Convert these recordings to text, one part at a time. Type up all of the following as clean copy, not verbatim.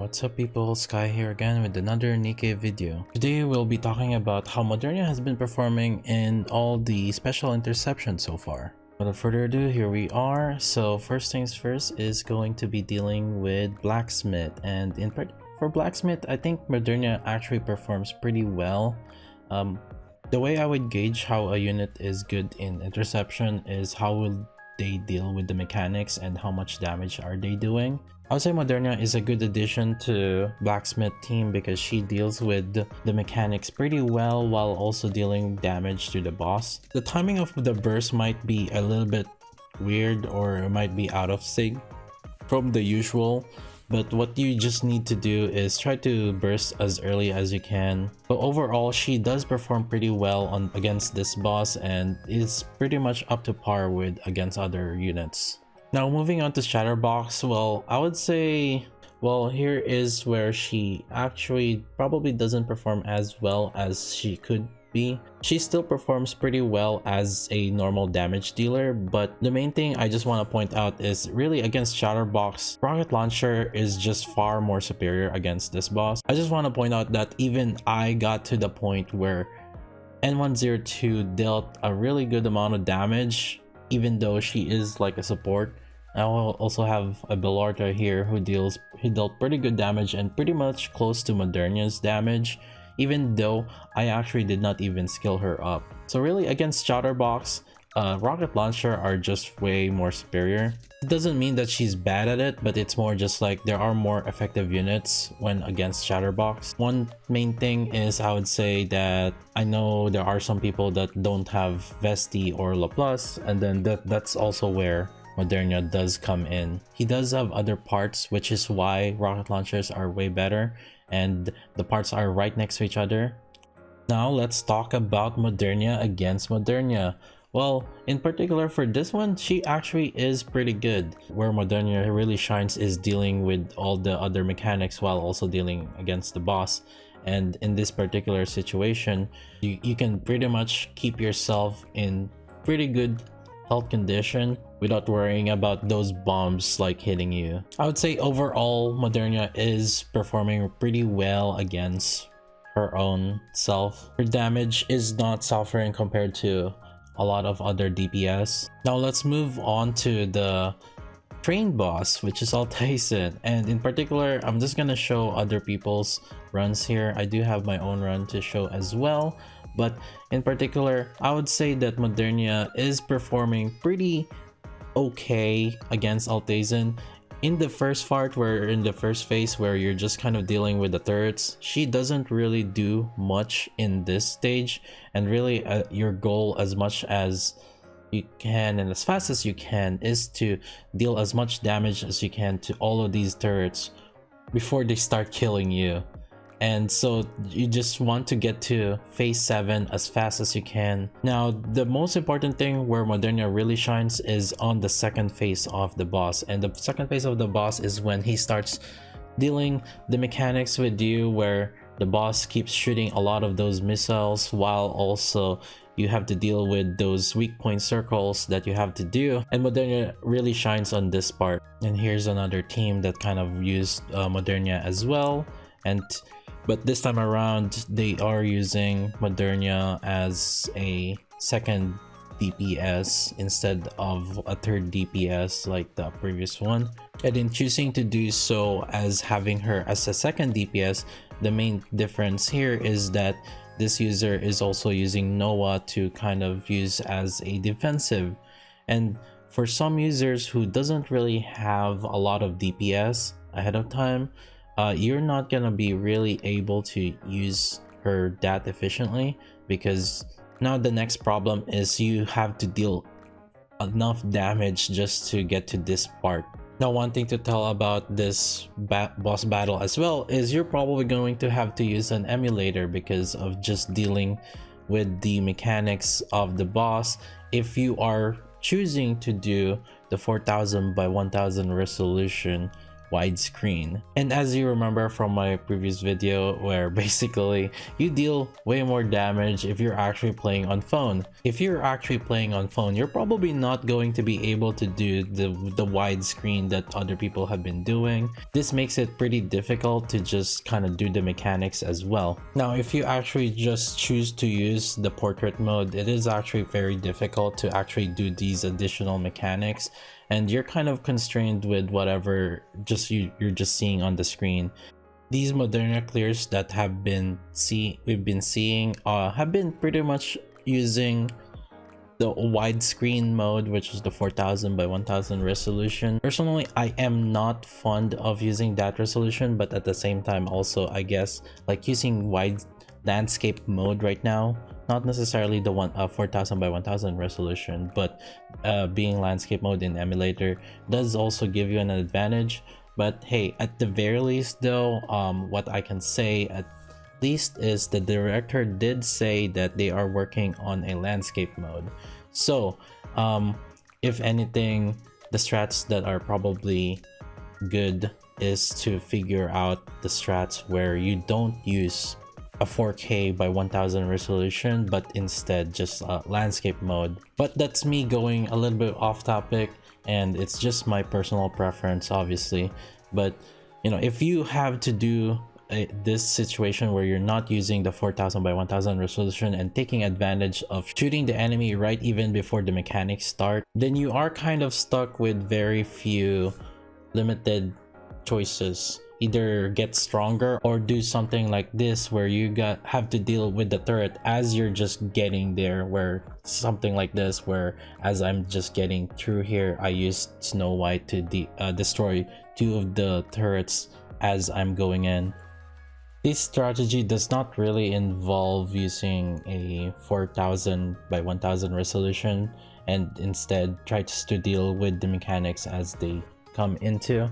What's up people, Sky here again with another Nikke video. Today we'll be talking about how Modernia has been performing in all the special interceptions so far. Without further ado, here we are. So first things first is going to be dealing with Blacksmith, and for Blacksmith, I think Modernia actually performs pretty well. The way I would gauge how a unit is good in interception is how will they deal with the mechanics and how much damage are they doing. I would say Modernia is a good addition to Blacksmith team because she deals with the mechanics pretty well while also dealing damage to the boss. The timing of the burst might be a little bit weird, or it might be out of sync from the usual, but what you just need to do is try to burst as early as you can. But overall, she does perform pretty well against this boss and is pretty much up to par with against other units. Now moving on to Chatterbox, well, I would say, well, here is where she actually probably doesn't perform as well as she could be. She still performs pretty well as a normal damage dealer, but the main thing I just want to point out is really against Chatterbox, rocket launcher is just far more superior against this boss. I just want to point out that even I got to the point where N102 dealt a really good amount of damage, even though she is like a support. I will also have a Bellarta here who dealt pretty good damage and pretty much close to Modernia's damage, even though I actually did not even skill her up. So really against Chatterbox, rocket launcher are just way more superior. It doesn't mean that she's bad at it, but it's more just like there are more effective units when against Chatterbox. One main thing is I would say that I know there are some people that don't have Vesti or Laplace, and then that's also where Modernia does come in. He does have other parts, which is why rocket launchers are way better, and the parts are right next to each other. Now let's talk about Modernia against Modernia. Well, in particular for this one, she actually is pretty good. Where Modernia really shines is dealing with all the other mechanics while also dealing against the boss. And in this particular situation, you can pretty much keep yourself in pretty good health condition without worrying about those bombs like hitting you. I would say overall Modernia is performing pretty well against her own self. Her damage is not suffering compared to a lot of other DPS. Now let's move on to the train boss, which is Altaizen, and in particular I'm just gonna show other people's runs here. I do have my own run to show as well, but in particular I would say that Modernia is performing pretty okay against Altaizen. In the first part, where in the first phase where you're just kind of dealing with the turrets, she doesn't really do much in this stage, and really your goal as much as you can and as fast as you can is to deal as much damage as you can to all of these turrets before they start killing you. And so you just want to get to phase 7 as fast as you can. Now the most important thing where Modernia really shines is on the second phase of the boss, and the second phase of the boss is when he starts dealing the mechanics with you, where the boss keeps shooting a lot of those missiles while also you have to deal with those weak point circles that you have to do, and Modernia really shines on this part. And here's another team that kind of used Modernia as well, but this time around they are using Modernia as a second DPS instead of a third DPS like the previous one. And in choosing to do so as having her as a second DPS, the main difference here is that this user is also using Noah to kind of use as a defensive. And for some users who doesn't really have a lot of DPS ahead of time, you're not gonna be really able to use her that efficiently, because now the next problem is you have to deal enough damage just to get to this part. Now one thing to tell about this boss battle as well is you're probably going to have to use an emulator because of just dealing with the mechanics of the boss. If you are choosing to do the 4000 by 1000 resolution widescreen. And as you remember from my previous video, where basically you deal way more damage if you're actually playing on phone. If you're actually playing on phone, you're probably not going to be able to do the widescreen that other people have been doing. This makes it pretty difficult to just kind of do the mechanics as well. Now, if you actually just choose to use the portrait mode, it is actually very difficult to actually do these additional mechanics, and you're kind of constrained with whatever you're just seeing on the screen. These Modernia clears that we've been seeing have been pretty much using the widescreen mode, which is the 4000 by 1000 resolution. Personally, I am not fond of using that resolution, but at the same time also, I guess, like using wide landscape mode right now, not necessarily the 4000 by 1000 resolution, but being landscape mode in emulator does also give you an advantage. But hey, at the very least though, what I can say at least is the director did say that they are working on a landscape mode. So if anything, the strats that are probably good is to figure out the strats where you don't use a 4K by 1000 resolution, but instead just landscape mode. But that's me going a little bit off topic, and it's just my personal preference, obviously. But you know, if you have to do this situation where you're not using the 4000 by 1000 resolution and taking advantage of shooting the enemy right even before the mechanics start, then you are kind of stuck with very few limited choices. Either get stronger or do something like this where you have to deal with the turret as you're just getting there, where something like this where as I'm just getting through here, I used Snow White to destroy 2 of the turrets as I'm going in. This strategy does not really involve using a 4000 by 1000 resolution, and instead tries to deal with the mechanics as they come into.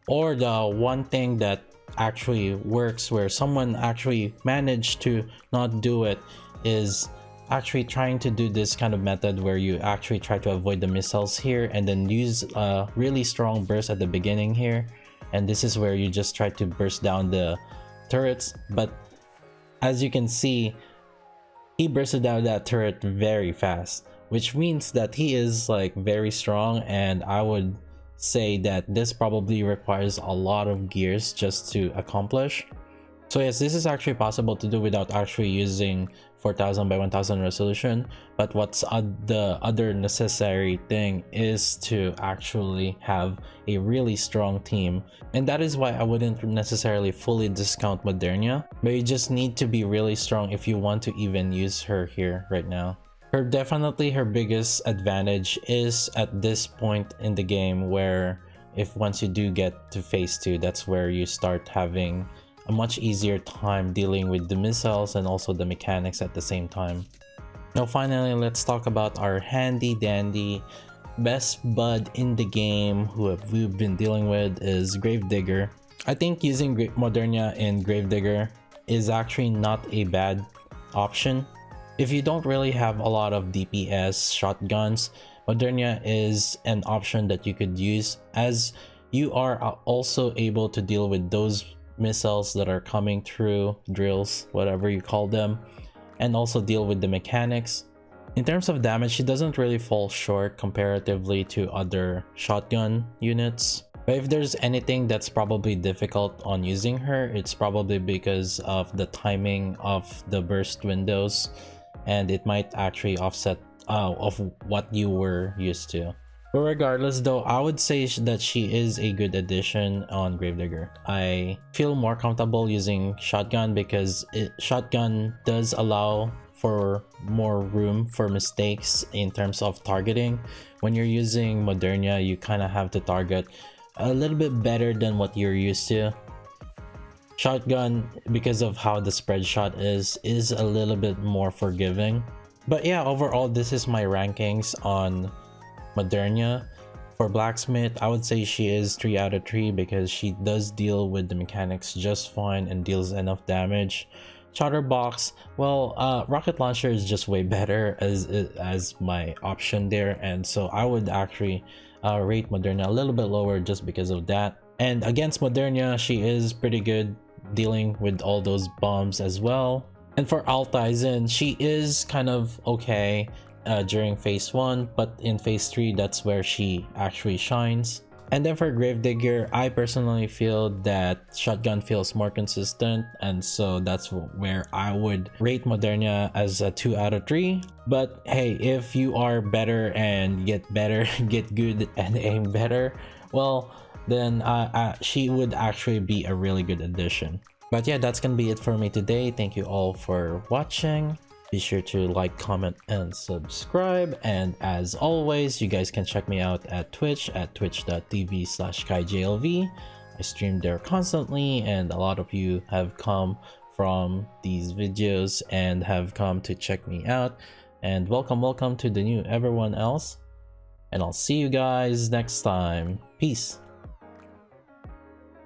Or the one thing that actually works where someone actually managed to not do it is actually trying to do this kind of method where you actually try to avoid the missiles here and then use a really strong burst at the beginning here, and this is where you just try to burst down the turrets. But as you can see, he bursted down that turret very fast, which means that he is like very strong, and I would say that this probably requires a lot of gears just to accomplish. So yes, this is actually possible to do without actually using 4000 by 1000 resolution, but what's the other necessary thing is to actually have a really strong team, and that is why I wouldn't necessarily fully discount Modernia, but you just need to be really strong if you want to even use her here right now. Definitely her biggest advantage is at this point in the game, where if once you do get to phase 2, that's where you start having a much easier time dealing with the missiles and also the mechanics at the same time. Now finally, let's talk about our handy dandy best bud in the game who we've been dealing with is Gravedigger. I think using Modernia in Gravedigger is actually not a bad option. If you don't really have a lot of DPS shotguns, Modernia is an option that you could use, as you are also able to deal with those missiles that are coming through, drills, whatever you call them, and also deal with the mechanics. In terms of damage, she doesn't really fall short comparatively to other shotgun units. But if there's anything that's probably difficult on using her, it's probably because of the timing of the burst windows, and it might actually offset of what you were used to. But regardless though, I would say that she is a good addition on Gravedigger. I feel more comfortable using shotgun because shotgun does allow for more room for mistakes in terms of targeting. When you're using Modernia, you kind of have to target a little bit better than what you're used to. Shotgun, because of how the spread shot is a little bit more forgiving. But yeah, overall this is my rankings on Modernia. For Blacksmith, I would say she is 3 out of 3 because she does deal with the mechanics just fine and deals enough damage. Chatterbox, well, rocket launcher is just way better as my option there, and so I would actually rate Modernia a little bit lower just because of that. And against Modernia, she is pretty good dealing with all those bombs as well. And for Altaizen, she is kind of okay during phase 1, but in phase 3, that's where she actually shines. And then for Gravedigger, I personally feel that shotgun feels more consistent, and so that's where I would rate Modernia as a 2 out of 3. But hey, if you are better and get better, get good and aim better, well, then she would actually be a really good addition. But yeah, that's gonna be it for me today. Thank you all for watching. Be sure to like, comment, and subscribe. And as always, you guys can check me out at Twitch at twitch.tv/KaiJLV. I stream there constantly, and a lot of you have come from these videos and have come to check me out. And welcome to the new everyone else. And I'll see you guys next time. Peace.